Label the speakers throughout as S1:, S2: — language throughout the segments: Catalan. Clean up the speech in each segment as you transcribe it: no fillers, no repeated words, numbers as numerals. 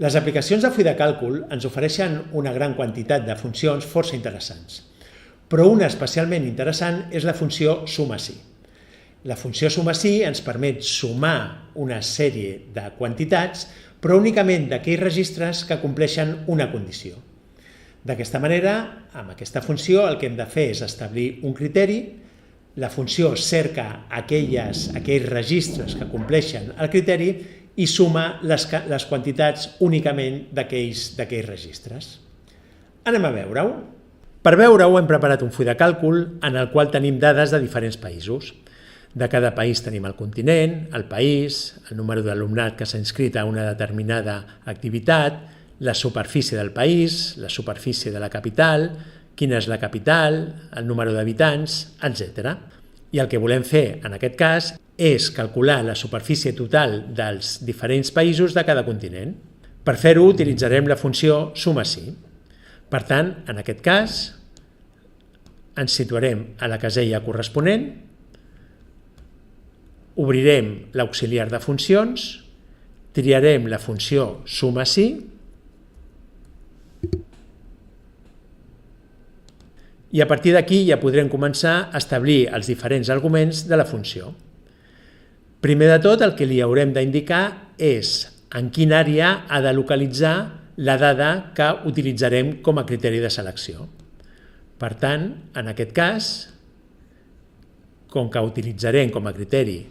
S1: Les aplicacions de full de càlcul ens ofereixen una gran quantitat de funcions força interessants, però una especialment interessant és la funció suma-si. La funció suma-si ens permet sumar una sèrie de quantitats, però únicament d'aquells registres que compleixen una condició. D'aquesta manera, amb aquesta funció, el que hem de fer és establir un criteri. La funció cerca aquells registres que compleixen el criteri i suma les quantitats únicament d'aquells registres. Anem a veure-ho. Per veure-ho hem preparat un full de càlcul en el qual tenim dades de diferents països. De cada país tenim el continent, el país, el número d'alumnat que s'ha inscrit a una determinada activitat, la superfície del país, la superfície de la capital, quina és la capital, el número d'habitants, etc. I el que volem fer en aquest cas és calcular la superfície total dels diferents països de cada continent. Per fer-ho utilitzarem la funció suma-si. Per tant, en aquest cas, ens situarem a la casella corresponent, obrirem l'auxiliar de funcions, triarem la funció suma-si i a partir d'aquí ja podrem començar a establir els diferents arguments de la funció. Primer de tot, el que li haurem d'indicar és en quina àrea ha de localitzar la dada que utilitzarem com a criteri de selecció. Per tant, en aquest cas, com que utilitzarem com a criteri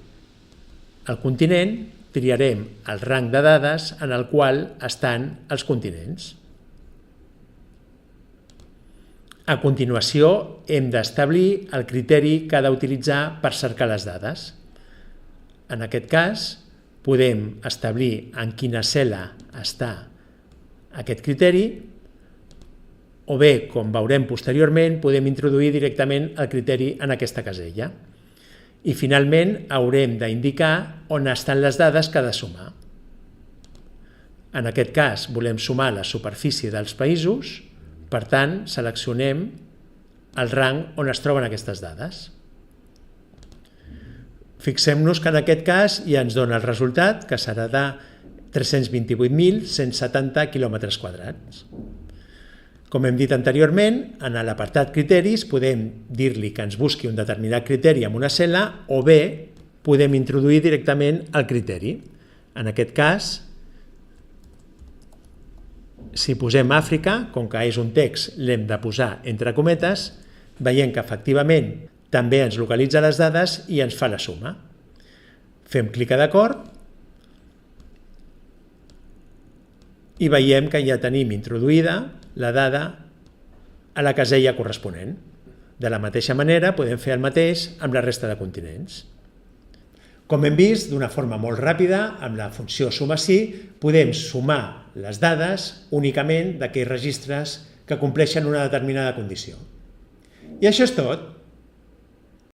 S1: el continent, triarem el rang de dades en el qual estan els continents. A continuació, hem d'establir el criteri que ha d'utilitzar per cercar les dades. En aquest cas, podem establir en quina cel·la està aquest criteri o bé, com veurem posteriorment, podem introduir directament el criteri en aquesta casella. I finalment haurem d'indicar on estan les dades que ha de sumar. En aquest cas volem sumar la superfície dels països, per tant seleccionem el rang on es troben aquestes dades. Fixem-nos que en aquest cas ja ens dona el resultat, que serà de 328.170 quilòmetres quadrats. Com hem dit anteriorment, en l'apartat criteris podem dir-li que ens busqui un determinat criteri amb una cel·la o bé podem introduir directament el criteri. En aquest cas, si posem Àfrica, com que és un text, l'hem de posar entre cometes, veiem que efectivament també ens localitza les dades i ens fa la suma. Fem clic a d'acord i veiem que ja tenim introduïda la dada a la casella corresponent. De la mateixa manera podem fer el mateix amb la resta de continents. Com hem vist, d'una forma molt ràpida, amb la funció suma-si, podem sumar les dades únicament d'aquells registres que compleixen una determinada condició. I això és tot.